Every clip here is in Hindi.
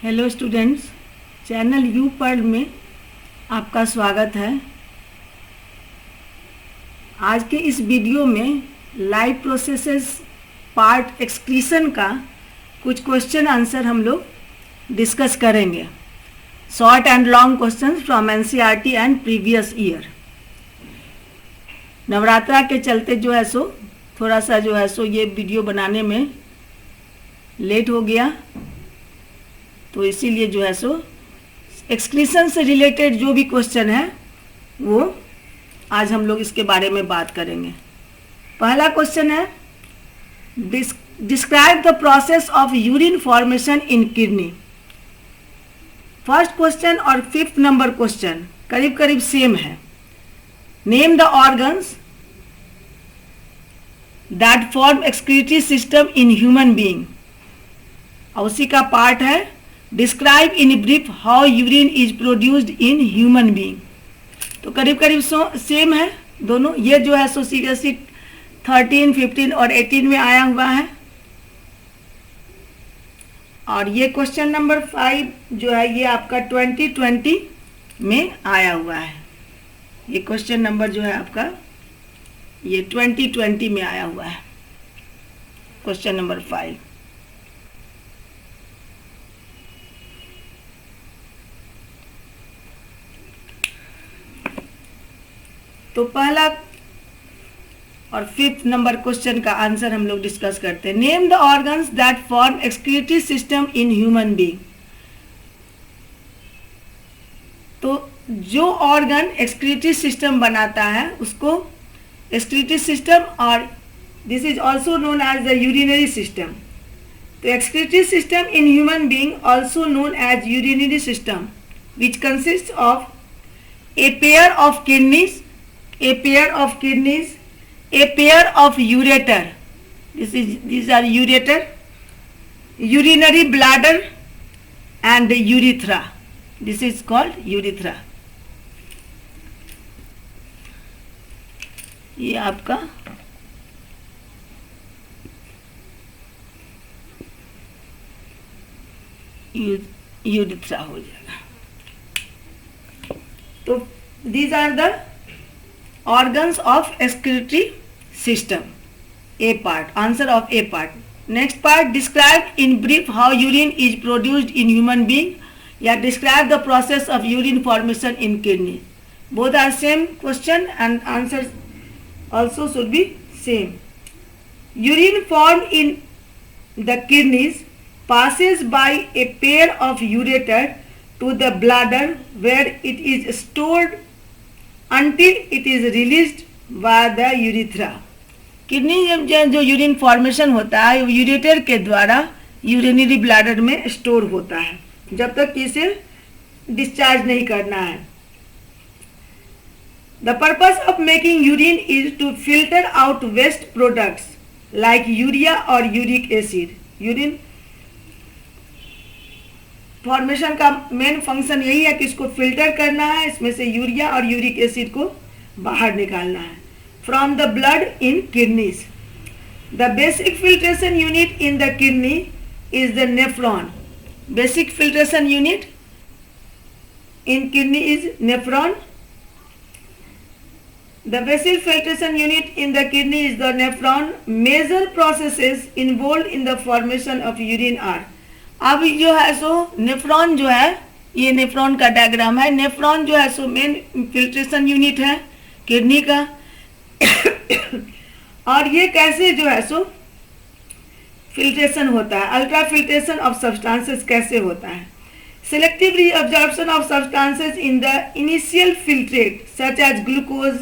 हेलो स्टूडेंट्स, चैनल यू पढ़ में आपका स्वागत है। आज के इस वीडियो में लाइव प्रोसेसेस पार्ट एक्सक्रीशन का कुछ क्वेश्चन आंसर हम लोग डिस्कस करेंगे। Short and long questions from NCERT and previous year. Navratra के चलते जो है सो थोड़ा सा ये वीडियो बनाने में लेट हो गया, तो इसीलिए जो है सो एक्सक्रीशन से रिलेटेड जो भी क्वेश्चन है वो आज हम लोग इसके बारे में बात करेंगे। पहला क्वेश्चन है, describe the process of urine formation in kidney. First question और फिफ्थ नंबर क्वेश्चन करीब करीब सेम है। Name the organs that form excretory system in human being. और उसी का पार्ट है describe in brief how urine is produced in human being. तो करीब करीब सेम है दोनों। ये जो है सो सीरियसली 13, 15 और 18 में आया हुआ है। और ये क्वेश्चन नंबर 5 जो है ये आपका 2020 में आया हुआ है। ये क्वेश्चन नंबर जो है आपका ये 2020 में आया हुआ है, क्वेश्चन नंबर 5। तो पहला और फिफ्थ नंबर क्वेश्चन का आंसर हम लोग डिस्कस करते हैं। Name the organs that form excretory system in human being. तो जो ऑर्गन एक्सक्रीटरी सिस्टम बनाता है उसको एक्सक्रीटरी सिस्टम, और this is also known as the urinary system. तो excretory system in human being also known as urinary system which consist of a pair of kidneys, a pair of ureter. These are ureter, urinary bladder and urethra. This is called urethra. ये आपका यूरिथ्रा हो जाएगा। तो these are the organs of excretory system. A part, answer of A part. Next part, describe in brief how urine is produced in human being. Yeah, describe the process of urine formation in kidney. Both are same question and answers also should be same. Urine formed in the kidneys passes by a pair of ureter to the bladder where it is stored until it is released by the urethra. Kidney जो यूरिन फॉर्मेशन होता है वो यूरेटर के द्वारा यूरिनरी ब्लैडर में स्टोर होता है जब तक इसे डिस्चार्ज नहीं करना है। The purpose of making urine is to filter out waste products like urea और यूरिक एसिड। यूरिन फॉर्मेशन का मेन फंक्शन यही है कि इसको फिल्टर करना है, इसमें से यूरिया और यूरिक एसिड को बाहर निकालना है from the blood in kidneys. The basic filtration unit in the kidney is the nephron. Basic filtration unit in kidney is nephron. The basic filtration unit in the kidney is the nephron. Major processes involve in the formation of urine are. अब जो है सो नेफ्रॉन जो है, ये नेफ्रॉन का डायग्राम है। नेफ्रॉन जो है सो मेन फिल्ट्रेशन यूनिट है किडनी का। और ये कैसे जो है सो फिल्ट्रेशन होता है, अल्ट्रा फिल्ट्रेशन ऑफ सब्सटेंसेस कैसे होता है। Selective reabsorption of substances in the initial filtrate such as glucose,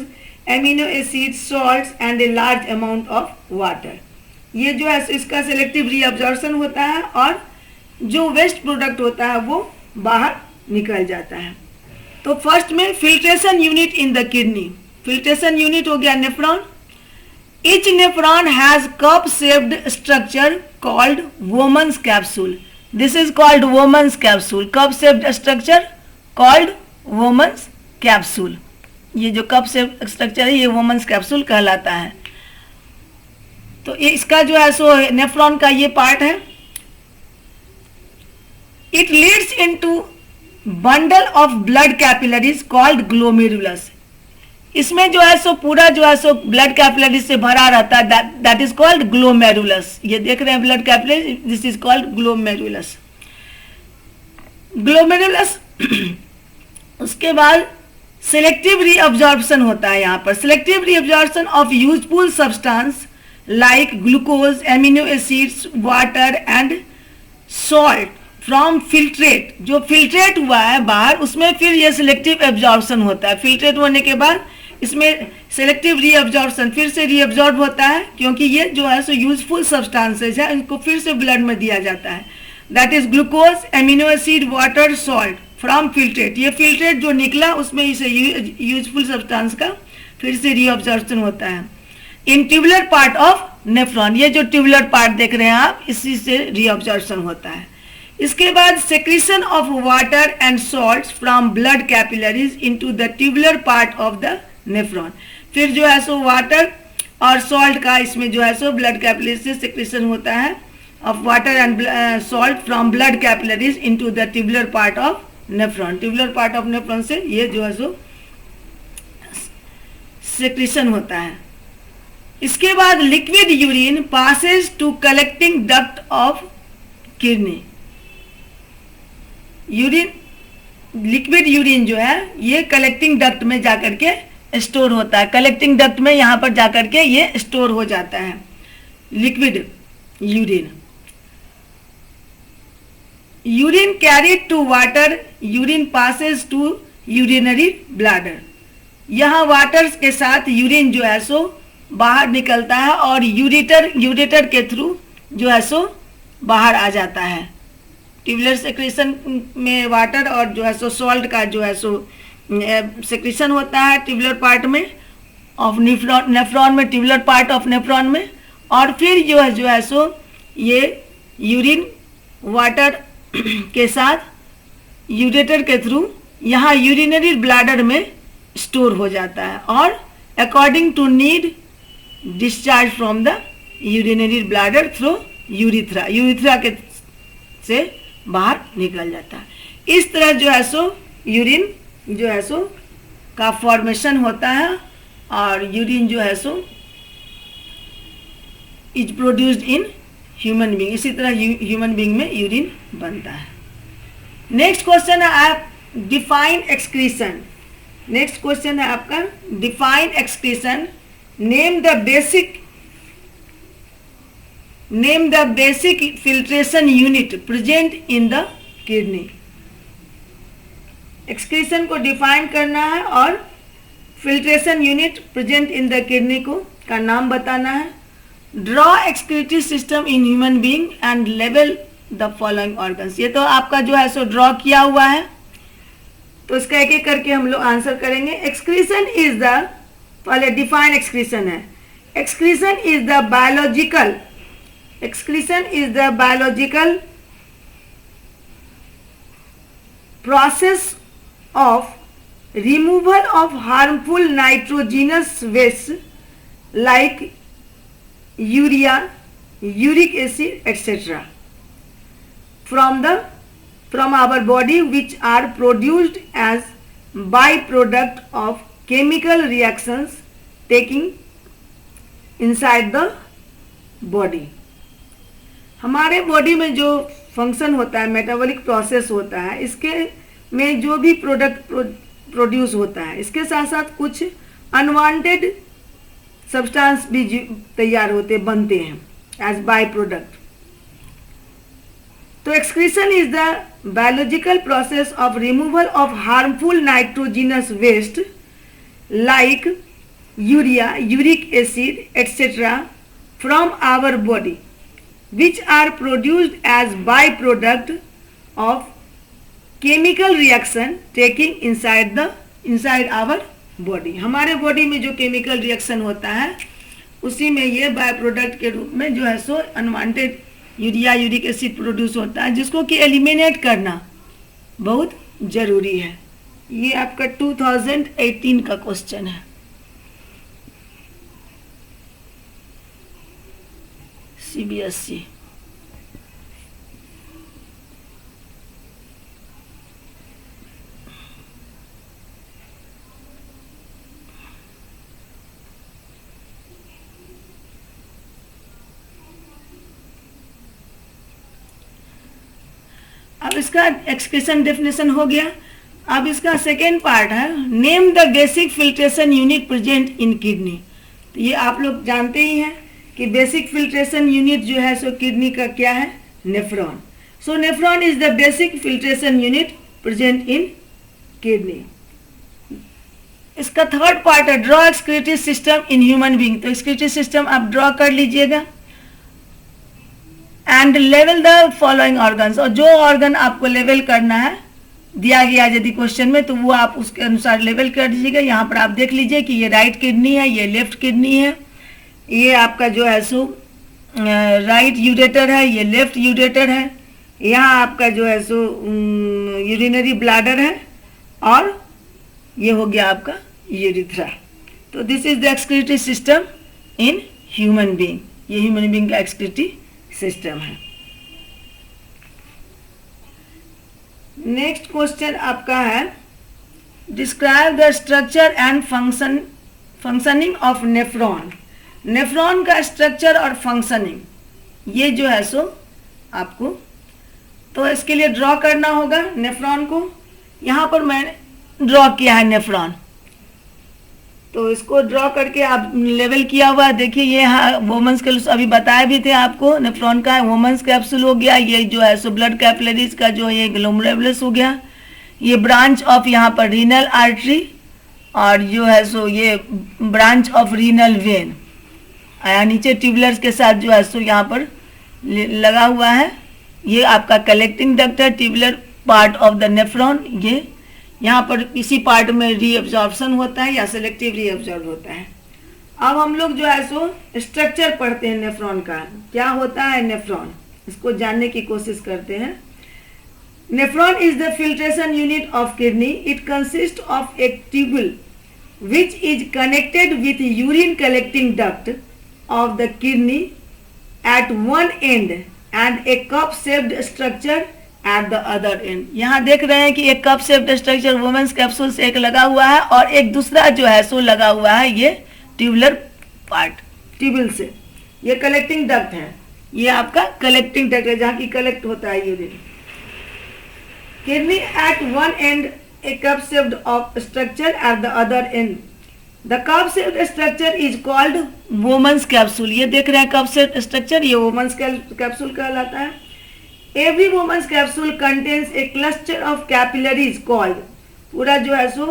amino acid, salts and a large amount of water. ये जो है इसका सेलेक्टिव रीअब्जॉर्प्शन होता है और जो वेस्ट प्रोडक्ट होता है वो बाहर निकल जाता है। तो फर्स्ट में filtration unit in the kidney. Filtration unit हो गया nephron. Each nephron has cup-shaped structure called Bowman's capsule. This is called Bowman's capsule. Cup-shaped structure called Bowman's capsule. ये जो cup-shaped structure है ये Bowman's capsule कहलाता है। तो इसका जो है सो नेफ्रॉन का ये पार्ट है। It leads into bundle of blood capillaries called glomerulus. इसमें जो है सो पूरा जो है सो ब्लड कैपिलरीज से भरा रहता है, दैट इज कॉल्ड ग्लोमेरुलस। ये देख रहे हैं blood capillary, this is called glomerulus. Glomerulus उसके बाद सेलेक्टिव रीअब्जॉर्प्शन होता है। यहाँ पर selective reabsorption of useful substance like glucose, amino acids, water and salt from filtrate. जो फिल्ट्रेट हुआ है बाहर, उसमें फिर ये सिलेक्टिव एब्जॉर्प्शन होता है। फिल्ट्रेट होने के बाद इसमें सेलेक्टिव रीअब्जॉर्प्शन फिर से रीअब्जॉर्ब होता है, क्योंकि ये जो है सो यूजफुल सब्सटेंसेज है, इनको फिर से ब्लड में दिया जाता है। That is glucose, amino acid, water, salt from filtrate. ये फिल्ट्रेट जो निकला उसमें इसे यूजफुल सब्सटेंस का फिर से रीअब्जॉर्प्शन होता है। इन ट्यूबुलर पार्ट ऑफ नेफ्रॉन, ये जो ट्यूबुलर पार्ट देख रहे हैं आप, इसी से रीअब्जॉर्प्शन होता है। इसके बाद secretion of water and salts from blood capillaries into the tubular part of the nephron. फिर जो है सो वाटर और सॉल्ट का इसमें जो है सो ब्लड कैपिलरी से सेक्रीशन होता है of water and salt from blood capillaries into the tubular part of nephron. Tubular part of nephron से ये जो है सो सेक्रीशन होता है। इसके बाद liquid urine passes to collecting duct of kidney. Urine, liquid urine जो है ये कलेक्टिंग डक्ट में जाकर के स्टोर होता है। कलेक्टिंग डक्ट में यहाँ पर जाकर के ये स्टोर हो जाता है liquid urine. Urine carried to water, urine passes to urinary bladder. यहाँ वाटर के साथ यूरिन जो है सो बाहर निकलता है और यूरेटर के थ्रू जो है सो बाहर आ जाता है। ट्यूबुलर सेक्रेशन में वाटर और जो है सो सॉल्ट का जो है सो सेक्रेशन होता है ट्यूबुलर पार्ट में ऑफ नेफ्रॉन में, ट्यूबुलर पार्ट ऑफ नेफ्रॉन में। और फिर जो है सो ये यूरिन वाटर के साथ यूरेटर के थ्रू यहाँ यूरिनरी ब्लैडर में स्टोर हो जाता है और according to need discharge from the urinary bladder through urethra के से बाहर निकल जाता है। इस तरह जो है सो यूरिन जो है सो का फॉर्मेशन होता है और यूरिन जो है so is produced in human being. इसी तरह ह्यूमन बीइंग में यूरिन बनता है। नेक्स्ट क्वेश्चन है आप डिफाइन एक्सक्रीशन। नेक्स्ट क्वेश्चन है आपका define excretion. Name the basic filtration unit present in the kidney. Excretion को डिफाइन करना है और filtration unit present in the kidney को का नाम बताना है। Draw excretory system in human being and level the following organs. ये तो आपका जो है सो ड्रॉ किया हुआ है, तो इसका एक एक करके हम लोग आंसर करेंगे। एक्सक्रीशन इज द, पहले डिफाइन एक्सक्रीशन है। Excretion is the biological, excretion is the biological process of removal of harmful nitrogenous waste like urea, uric acid, etc. from our body, which are produced as byproduct of chemical reactions taking inside the body. हमारे बॉडी में जो फंक्शन होता है, मेटाबॉलिक प्रोसेस होता है, इसके में जो भी प्रोडक्ट प्रोड्यूस होता है, इसके साथ साथ कुछ अनवांटेड सब्सटेंस भी तैयार होते बनते हैं एज बाय प्रोडक्ट। तो excretion is the biological process of removal of harmful nitrogenous waste like urea, uric acid etcetera from our body, which are produced as byproduct of chemical reaction taking inside our body। हमारे बॉडी में जो केमिकल रिएक्शन होता है उसी में ये बाय प्रोडक्ट के रूप में जो है सो unwanted urea, uric acid produce होता है, जिसको कि एलिमिनेट करना बहुत जरूरी है। ये आपका 2018 का क्वेश्चन है। CBSE। अब इसका एक्सक्रीशन डेफिनेशन हो गया। अब इसका सेकेंड पार्ट है, name the basic filtration unit present in kidney. तो ये आप लोग जानते ही हैं कि बेसिक फिल्ट्रेशन यूनिट जो है सो किडनी का क्या है, nephron. So nephron is the basic filtration unit present in kidney. इसका थर्ड पार्ट है draw excretory system in human being. तो एक्सक्रीटरी सिस्टम आप ड्रॉ कर लीजिएगा। And level the following organs, और जो ऑर्गन आपको लेवल करना है दिया गया यदि क्वेश्चन में, तो वो आप उसके अनुसार लेवल कर दीजिएगा। यहाँ पर आप देख लीजिए कि ये राइट किडनी है, ये लेफ्ट किडनी है, ये आपका जो है सो राइट यूरेटर है, ये लेफ्ट यूरेटर है, यहाँ आपका जो है सो यूरिनरी ब्लैडर है, और ये हो गया आपका यूरिथ्रा। तो this is the excretory system in human being. ये ह्यूमन बीइंग का एक्सक्रीटरी सिस्टम है। नेक्स्ट क्वेश्चन आपका है describe the structure and functioning of nephron. Nephron का स्ट्रक्चर और फंक्शनिंग ये जो है सो आपको तो इसके लिए ड्रॉ करना होगा नेफ्रॉन को। यहाँ पर मैंने ड्रॉ किया है नेफ्रॉन, तो इसको ड्रॉ करके आप लेवल किया हुआ है। देखिए ये वोमेंस कैप्सूल अभी बताए भी थे आपको, नेफ्रॉन का वोमेंस कैप्सूल हो गया, ये जो है सो ब्लड कैपिलरीज का जो ये ग्लोमेरुलस हो गया, ये ब्रांच ऑफ यहाँ पर रीनल आर्टरी, और जो है सो ये ब्रांच ऑफ रीनल वेन, नीचे ट्यूबुलर्स के साथ जो है सो यहाँ पर लगा हुआ है। ये आपका कलेक्टिंग डक्ट है, tubular part of the nephron. ये यहाँ पर इसी पार्ट में रीअब्जॉर्प्शन होता है या सेलेक्टिव रीअब्जॉर्ब होता है। अब हम लोग जो है सो स्ट्रक्चर पढ़ते हैं नेफ्रॉन का, क्या होता है नेफ्रॉन, इसको जानने की कोशिश करते हैं। Nephron is the filtration unit of kidney. It consist of A tubule which is connected with urine collecting duct of the kidney at one end and a cup shaped structure at the other end। यहाँ देख रहे हैं कि एक cup shaped structure Bowman's capsule से एक लगा हुआ है और एक दूसरा जो है सो लगा हुआ है ये ट्यूबुलर पार्ट, ट्यूबुल से। ये कलेक्टिंग डक्ट है, ये आपका कलेक्टिंग डक्ट है जहाँ की कलेक्ट होता है urine. Kidney at one end a cup shaped of structure at the other end. The cup shaped structure is called Bowman's capsule। ये देख रहे हैं cup shaped structure, ये Bowman's capsule कहलाता है। Every Bowman's capsule contains a cluster of capillaries called, पूरा जो है सो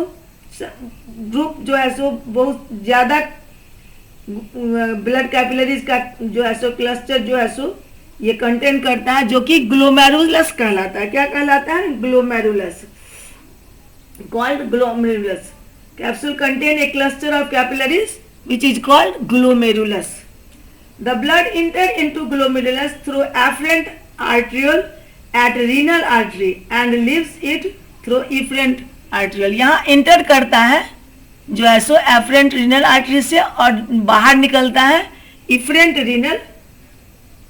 ग्रुप जो है सो बहुत ज़्यादा ब्लड कैपिलरीज का जो है सो क्लस्टर जो है सो ये कंटेन करता है, जो कि ग्लोमेरुलस कहलाता है। क्या कहलाता है? Glomerulus, called glomerulus। Capsule contain a cluster of capillaries which is called glomerulus। The blood enter into glomerulus through afferent arteriole at renal artery and leaves it through efferent arteriole। यहाँ एंटर करता है जो है सो एफरेंट रीनल आर्टरी से और बाहर निकलता है इफरेंट रीनल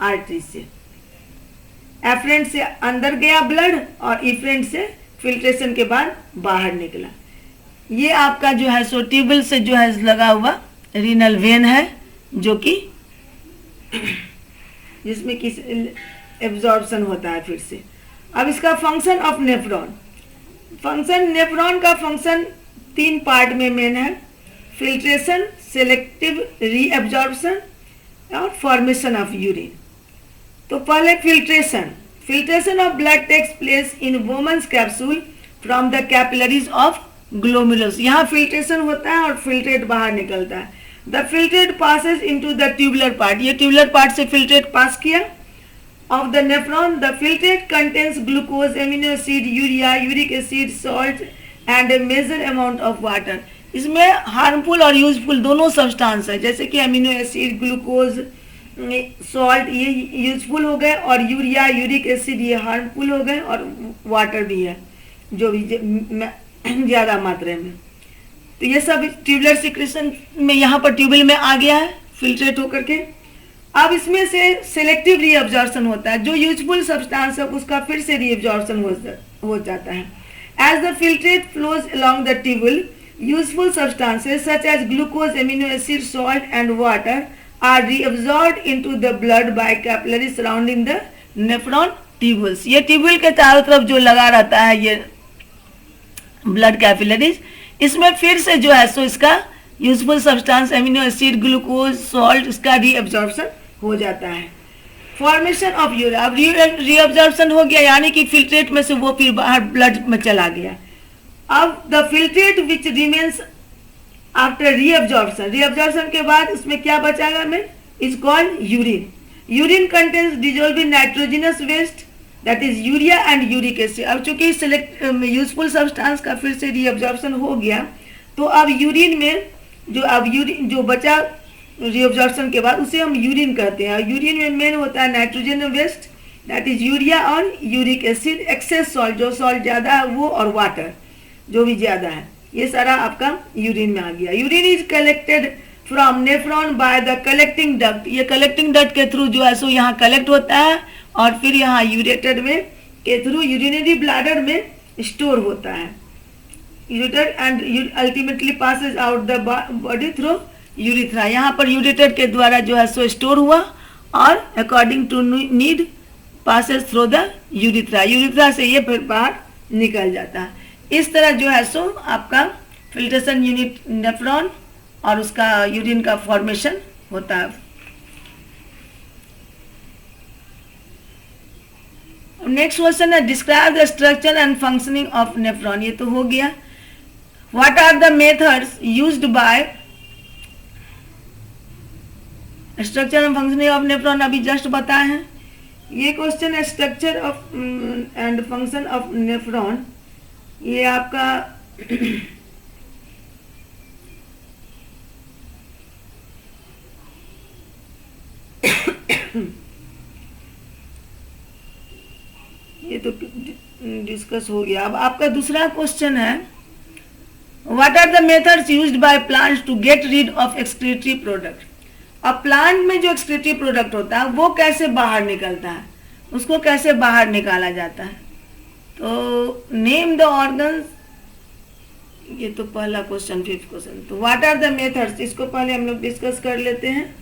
आर्टरी से। एफरेंट से अंदर गया ब्लड और इफरेंट से फिल्ट्रेशन के बाद बाहर निकला। ये आपका जो है सो ट्यूबुल से जो है लगा हुआ रीनल वेन है, जो कि जिसमें कि एब्जॉर्प्शन होता है फिर से। अब इसका function of nephron. Function nephron का फंक्शन तीन पार्ट में मेन है, फिल्ट्रेशन, सेलेक्टिव रीअब्जॉर्प्शन और फॉर्मेशन ऑफ यूरिन। तो पहले filtration. Filtration of blood takes place in Bowman's capsule from the capillaries of glomerulus। यहाँ फिल्ट्रेशन होता है और फिल्ट्रेट बाहर निकलता है। The filtrate passes into the tubular part। ये ट्यूबुलर पार्ट से फिल्ट्रेट पास किया। Of the nephron, the filtrate contains glucose, amino acid, urea, uric acid, salt and a measured amount of water। इसमें हार्मफुल और यूजफुल दोनों सब्सटेंस है, जैसे कि अमीनो एसिड, ग्लूकोज, सॉल्ट ये यूजफुल हो गए, और यूरिया, यूरिक एसिड ये हार्मफुल हो गए, और वाटर भी है जो भी ज़्यादा मात्रा में। तो ये सब ट्यूबुलर सिक्रेशन में यहाँ पर ट्यूबुल में आ गया है फिल्ट्रेट होकर के। अब इसमें से सेलेक्टिव रीअब्जॉर्प्शन होता है, जो यूजफुल सब्सटेंस है उसका फिर से रीअब्जॉर्प्शन हो जाता है। As the filtrate flows along the tubule, useful substances such as glucose, amino acid, salt and water are reabsorbed into the blood by capillaries surrounding the nephron tubules, ये ट्यूबुल के चारों तरफ जो लगा रहता है ये ब्लड कैपिलरीज, इसमें फिर से जो है सो इसका useful substance amino acid, glucose, salt, इसका रीअब्जॉर्प्शन हो जाता है। फॉर्मेशन ऑफ यूरिया, अब रीअब्जॉर्प्शन हो गया यानी कि फिल्ट्रेट में से वो फिर बाहर ब्लड में चला गया। अब the filtrate which remains after reabsorption, reabsorption के बाद इसमें क्या बचाएगा में, is called urine. Urine contains dissolving nitrogenous waste that is urea and uric acid. अब चूंकि सिलेक्ट यूजफुल सब्सटेंस का फिर से रीअब्जॉर्प्शन हो गया तो अब यूरिन में जो बचा रीअब्जॉर्प्शन के बाद उसे हम यूरिन कहते हैं। यूरिन में मेन होता है nitrogen waste that is urea और यूरिक एसिड, एक्सेस सॉल्ट जो सॉल्ट ज़्यादा है वो, और वाटर जो भी ज़्यादा है, ये सारा आपका यूरिन में आ गया। Urine is collected from nephron by the collecting duct, ये कलेक्टिंग डक्ट के थ्रू जो है सो यहाँ कलेक्ट होता है और फिर यहाँ यूरेटर में के थ्रू यूरिनरी ब्लैडर में स्टोर होता है। Ureter and ultimately passes out the body through urethra, यहाँ पर यूरेटर के द्वारा जो है सो स्टोर हुआ और according to need passes through the urethra, urethra से ये फिर बाहर निकल जाता है। इस तरह जो है सो आपका फिल्ट्रेशन यूनिट नेफ्रॉन और उसका यूरिन का फॉर्मेशन होता है। नेक्स्ट क्वेश्चन है describe the structure and functioning of nephron, ये तो हो गया। What are the methods used by structure and functioning of nephron, अभी जस्ट बताए हैं। ये क्वेश्चन है structure of and function of nephron, ये आपका ये तो डिस्कस हो गया। अब आपका दूसरा क्वेश्चन है what are the methods used by plants to get rid of excretory product. अब प्लांट में जो एक्सक्रीटरी प्रोडक्ट होता है वो कैसे बाहर निकलता है, उसको कैसे बाहर निकाला जाता है। तो नेम द ऑर्गन्स, ये तो पहला क्वेश्चन, फिफ्थ क्वेश्चन। तो व्हाट आर द मेथड्स, इसको पहले हम लोग डिस्कस कर लेते हैं।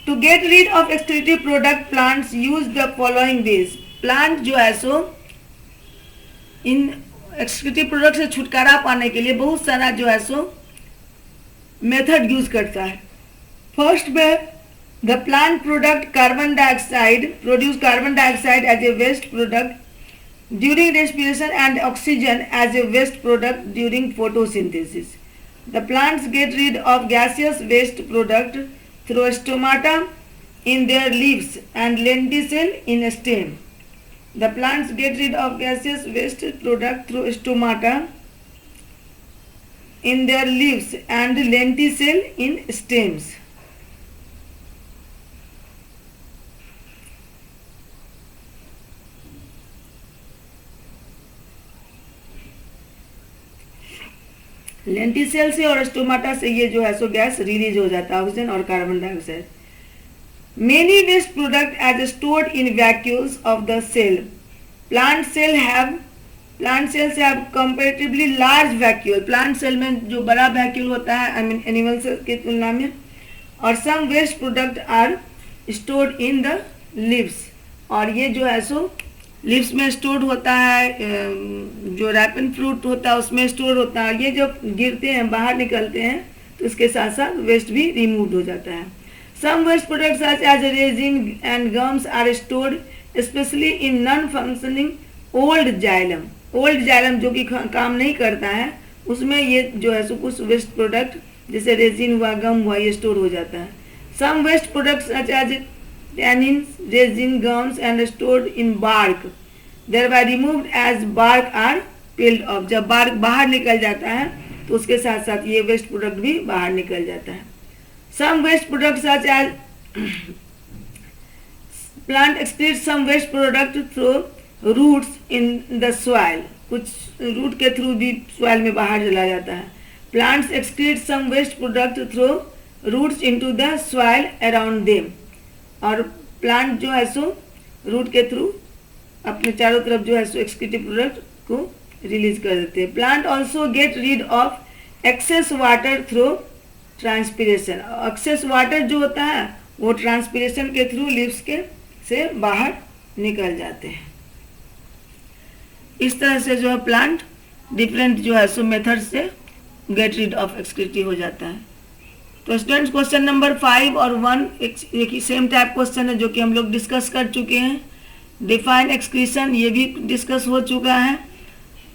To get rid of excretory product plants use the following ways, plant जो है सो इन एक्सक्रीटरी प्रोडक्ट से छुटकारा पाने के लिए बहुत सारा जो है सो मेथड यूज करता है। फर्स्ट में the plant product carbon dioxide produce carbon dioxide as a waste product during respiration and oxygen as a waste product during photosynthesis. The plants get rid of gaseous waste product through stomata in their leaves and lenticel in stem. The plants get rid of gaseous waste product through stomata in their leaves and lenticel in stems. Lenticel से और स्टोमाटा से ये जो है सो गैस रिलीज हो जाता है, ऑक्सीजन और carbon dioxide. Many waste product as stored in vacuoles of the cell, plant cells have comparatively large vacuole, plant cell में जो बड़ा वैक्यूल होता है आई मीन एनिमल सेल की तुलना में। और some waste product are stored in the leaves, और ये जो है सो लिप्स में स्टोर होता है, जो रैपन फ्रूट होता है उसमें स्टोर होता है। ये जब गिरते हैं बाहर निकलते हैं तो इसके साथ साथ वेस्ट भी रिमूव हो जाता है। Some waste products such as resin and gums are stored specially in non functioning old xylem, old xylem जो कि काम नहीं करता है उसमें ये जो है सो कुछ वेस्ट प्रोडक्ट जैसे रेजिन हुआ, गम हुआ, ये स्टोर हो जाता है। Some waste products such as tannins, resin, gums and stored in bark, thereby removed as bark are peeled off। जब bark बाहर निकल जाता है तो उसके साथ साथ ये वेस्ट प्रोडक्ट भी बाहर निकल जाता है। Some waste products such as plant excretes some waste product through roots in the soil, कुछ रूट के थ्रू भी सॉइल में बाहर चला जाता है। Plants excrete some waste product through roots into the soil around them, और प्लांट जो है सो रूट के थ्रू अपने चारों तरफ जो है सो एक्सक्रीटिव प्रोडक्ट को रिलीज कर देते हैं। Plant also get rid of excess water through transpiration, excess water जो होता है वो ट्रांसपिरेशन के थ्रू लिप्स के से बाहर निकल जाते हैं। इस तरह से जो है प्लांट डिफरेंट जो है सो मेथड से गेट रिड ऑफ एक्सक्रीटी हो जाता है। तो स्टूडेंट्स क्वेश्चन नंबर 5 और 1 एक ही सेम टाइप क्वेश्चन है जो कि हम लोग डिस्कस कर चुके हैं। डिफाइन एक्सक्रीशन ये भी डिस्कस हो चुका है।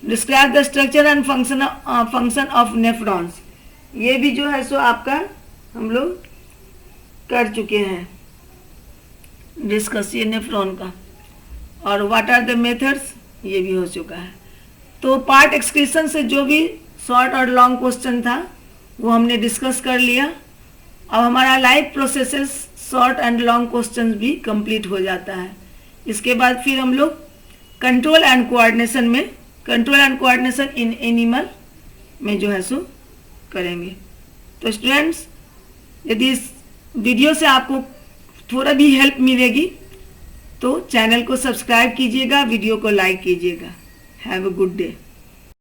Describe the structure and function of nephrons ये भी जो है सो आपका हम लोग कर चुके हैं डिस्कस ये नेफ्रॉन का। और व्हाट आर द मेथड्स ये भी हो चुका है। तो पार्ट एक्सक्रीशन से जो भी शॉर्ट और लॉन्ग क्वेश्चन था वो हमने डिस्कस कर लिया। अब हमारा life processes short and long question भी कंप्लीट हो जाता है। इसके बाद फिर हम लोग control and coordination in animal में जो है सो करेंगे। तो स्टूडेंट्स यदि इस वीडियो से आपको थोड़ा भी हेल्प मिलेगी तो चैनल को सब्सक्राइब कीजिएगा, वीडियो को लाइक कीजिएगा। Have a good day.